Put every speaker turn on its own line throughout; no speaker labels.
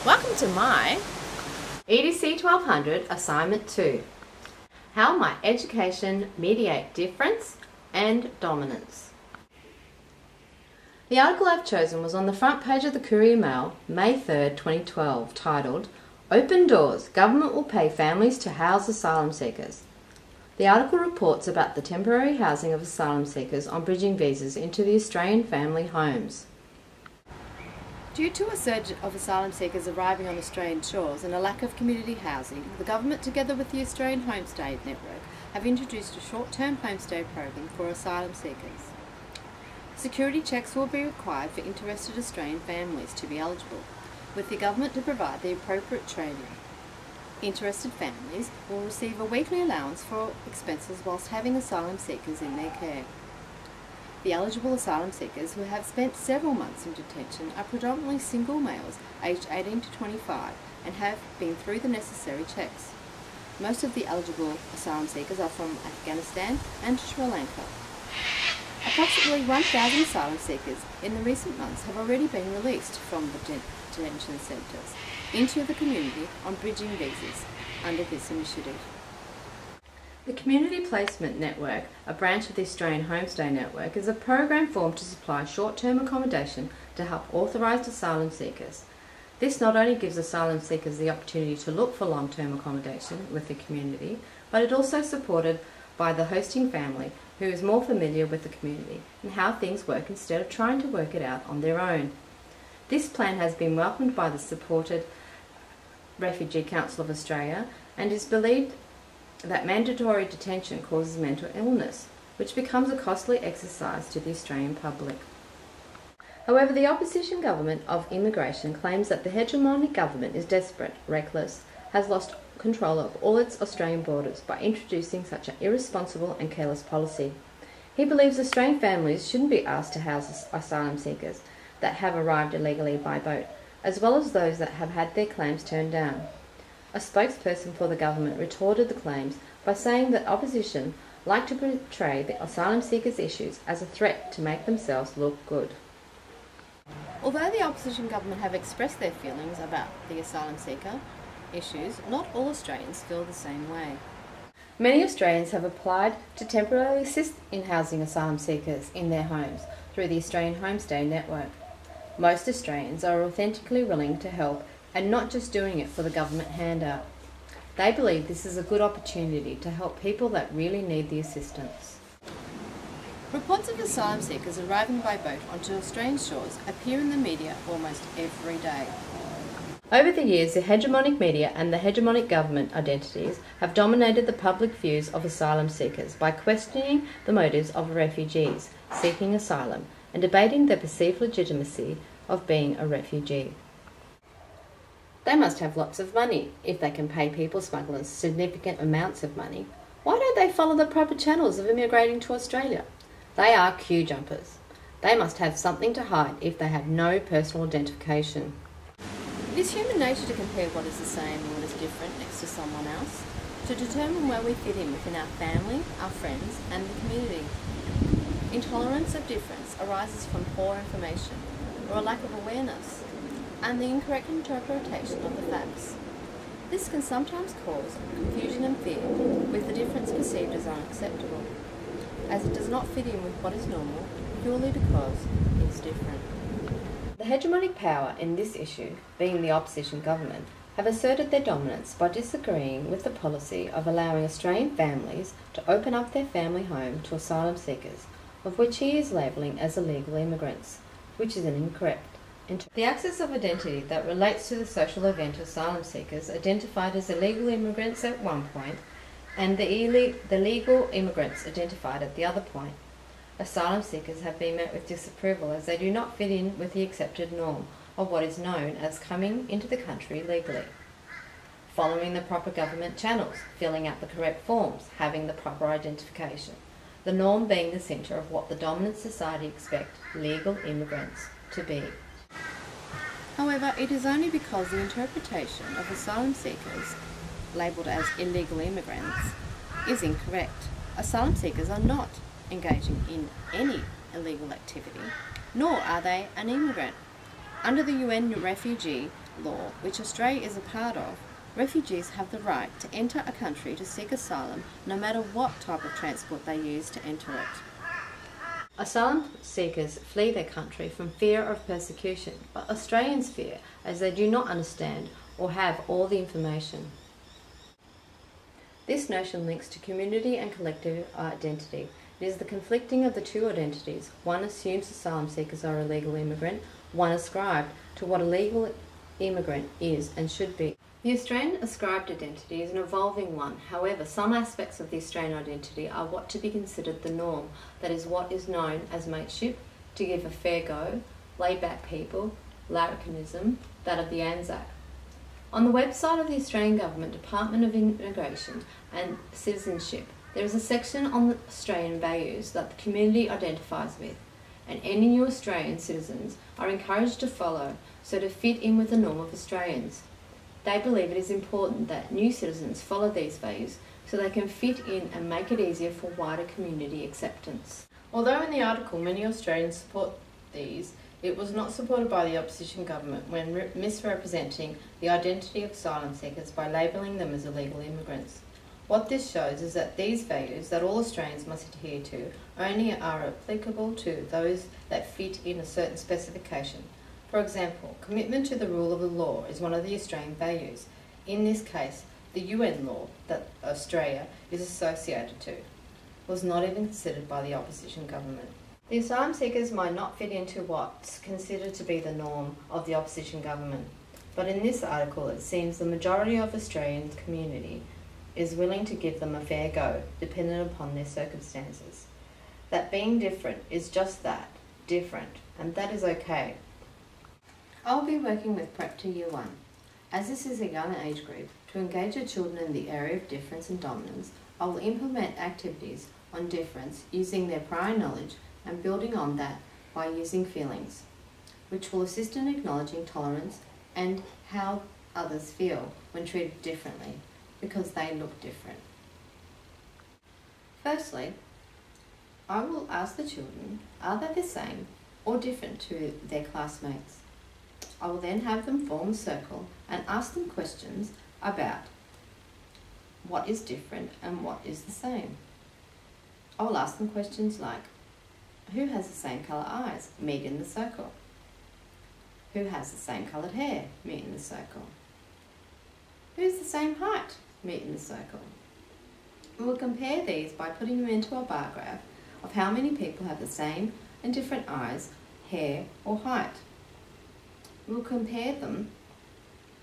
Welcome to my EDC 1200 Assignment 2. How might education mediate difference and dominance? The article I've chosen was on the front page of the Courier Mail, May 3rd, 2012, titled, Open Doors, Government Will Pay Families to House Asylum Seekers. The article reports about the temporary housing of asylum seekers on bridging visas into the Australian family homes.
Due to a surge of asylum seekers arriving on Australian shores and a lack of community housing, the government, together with the Australian Homestay Network, have introduced a short-term homestay program for asylum seekers. Security checks will be required for interested Australian families to be eligible, with the government to provide the appropriate training. Interested families will receive a weekly allowance for expenses whilst having asylum seekers in their care. The eligible asylum seekers who have spent several months in detention are predominantly single males aged 18 to 25 and have been through the necessary checks. Most of the eligible asylum seekers are from Afghanistan and Sri Lanka. Approximately 1,000 asylum seekers in the recent months have already been released from the detention centres into the community on bridging visas under this initiative.
The Community Placement Network, a branch of the Australian Homestay Network, is a program formed to supply short-term accommodation to help authorised asylum seekers. This not only gives asylum seekers the opportunity to look for long-term accommodation with the community, but it also supported by the hosting family, who is more familiar with the community and how things work instead of trying to work it out on their own. This plan has been welcomed by the supported Refugee Council of Australia and is believed that mandatory detention causes mental illness, which becomes a costly exercise to the Australian public. However, the opposition government of immigration claims that the hegemonic government is desperate, reckless, has lost control of all its Australian borders by introducing such an irresponsible and careless policy. He believes Australian families shouldn't be asked to house asylum seekers that have arrived illegally by boat, as well as those that have had their claims turned down. A spokesperson for the government retorted the claims by saying that opposition like to portray the asylum seekers' issues as a threat to make themselves look good.
Although the opposition government have expressed their feelings about the asylum seeker issues, not all Australians feel the same way.
Many Australians have applied to temporarily assist in housing asylum seekers in their homes through the Australian Homestay Network. Most Australians are authentically willing to help and not just doing it for the government handout. They believe this is a good opportunity to help people that really need the assistance.
Reports of asylum seekers arriving by boat onto Australian shores appear in the media almost every day.
Over the years, the hegemonic media and the hegemonic government identities have dominated the public views of asylum seekers by questioning the motives of refugees seeking asylum and debating the perceived legitimacy of being a refugee. They must have lots of money if they can pay people smugglers significant amounts of money. Why don't they follow the proper channels of immigrating to Australia? They are queue jumpers. They must have something to hide if they have no personal identification.
It is human nature to compare what is the same and what is different next to someone else, to determine where we fit in within our family, our friends, and the community. Intolerance of difference arises from poor information or a lack of awareness, and the incorrect interpretation of the facts. This can sometimes cause confusion and fear, with the difference perceived as unacceptable, as it does not fit in with what is normal purely because it is different.
The hegemonic power in this issue, being the opposition government, have asserted their dominance by disagreeing with the policy of allowing Australian families to open up their family home to asylum seekers, of which he is labelling as illegal immigrants, which is an incorrect. The access of identity that relates to the social event of asylum seekers identified as illegal immigrants at one point and the legal immigrants identified at the other point. Asylum seekers have been met with disapproval as they do not fit in with the accepted norm of what is known as coming into the country legally, following the proper government channels, filling out the correct forms, having the proper identification, the norm being the centre of what the dominant society expect legal immigrants to be.
However, it is only because the interpretation of asylum seekers, labelled as illegal immigrants, is incorrect. Asylum seekers are not engaging in any illegal activity, nor are they an immigrant. Under the UN refugee law, which Australia is a part of, refugees have the right to enter a country to seek asylum no matter what type of transport they use to enter it.
Asylum seekers flee their country from fear of persecution, but Australians fear as they do not understand or have all the information. This notion links to community and collective identity. It is the conflicting of the two identities. One assumes asylum seekers are illegal immigrant, one ascribed to what a legal immigrant is and should be. The Australian ascribed identity is an evolving one. However, some aspects of the Australian identity are what to be considered the norm, that is what is known as mateship, to give a fair go, laid-back people, larrikinism, that of the Anzac. On the website of the Australian Government Department of Immigration and Citizenship, there is a section on the Australian values that the community identifies with, and any new Australian citizens are encouraged to follow so to fit in with the norm of Australians. They believe it is important that new citizens follow these values so they can fit in and make it easier for wider community acceptance. Although in the article many Australians support these, it was not supported by the opposition government when misrepresenting the identity of asylum seekers by labelling them as illegal immigrants. What this shows is that these values that all Australians must adhere to only are applicable to those that fit in a certain specification. For example, commitment to the rule of the law is one of the Australian values. In this case, the UN law that Australia is associated to was not even considered by the opposition government. The asylum seekers might not fit into what's considered to be the norm of the opposition government, but in this article it seems the majority of Australian community is willing to give them a fair go, dependent upon their circumstances. That being different is just that, different, and that is okay. I will be working with Prep to Year 1. As this is a young age group, to engage your children in the area of difference and dominance, I will implement activities on difference using their prior knowledge and building on that by using feelings, which will assist in acknowledging tolerance and how others feel when treated differently, because they look different. Firstly, I will ask the children, are they the same or different to their classmates? I will then have them form a circle and ask them questions about what is different and what is the same. I will ask them questions like, who has the same colour eyes? Meet in the circle. Who has the same coloured hair? Meet in the circle. Who's the same height? Meet in the circle. And we'll compare these by putting them into a bar graph of how many people have the same and different eyes, hair or height. We'll compare them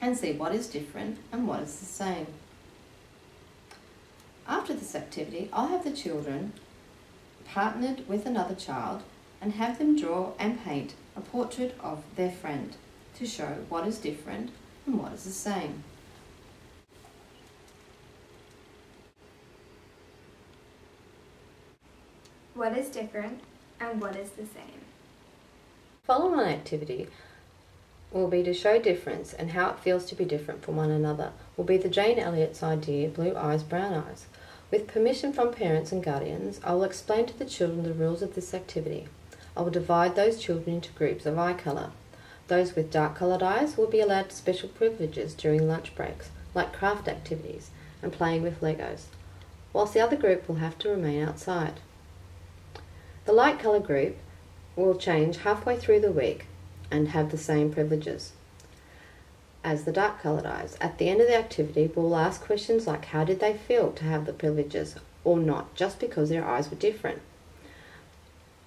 and see what is different and what is the same. After this activity, I'll have the children partnered with another child and have them draw and paint a portrait of their friend to show what is different and what is the same.
What is different and what is the same?
Follow-on activity will be to show difference and how it feels to be different from one another, will be the Jane Elliott's idea, blue eyes, brown eyes. With permission from parents and guardians, I will explain to the children the rules of this activity. I will divide those children into groups of eye colour. Those with dark coloured eyes will be allowed special privileges during lunch breaks, like craft activities and playing with Legos, whilst the other group will have to remain outside. The light colour group will change halfway through the week and have the same privileges as the dark coloured eyes. At the end of the activity, we'll ask questions like how did they feel to have the privileges or not, just because their eyes were different.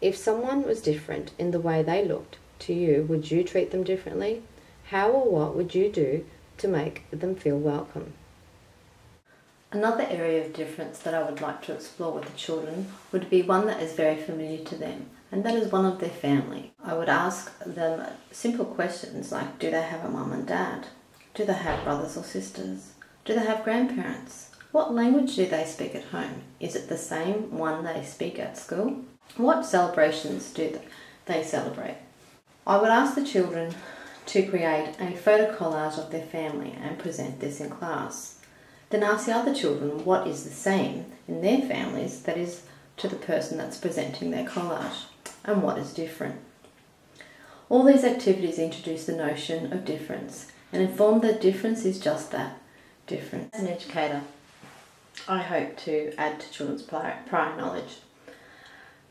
If someone was different in the way they looked to you, would you treat them differently? How or what would you do to make them feel welcome? Another area of difference that I would like to explore with the children would be one that is very familiar to them, and that is one of their family. I would ask them simple questions like, do they have a mum and dad? Do they have brothers or sisters? Do they have grandparents? What language do they speak at home? Is it the same one they speak at school? What celebrations do they celebrate? I would ask the children to create a photo collage of their family and present this in class. Then ask the other children what is the same in their families that is to the person that's presenting their collage, and what is different. All these activities introduce the notion of difference and inform that difference is just that, different. As an educator, I hope to add to children's prior knowledge,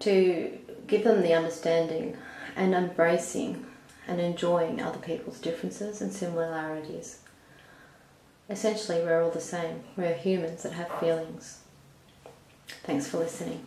to give them the understanding and embracing and enjoying other people's differences and similarities. Essentially, we're all the same. We're humans that have feelings. Thanks for listening.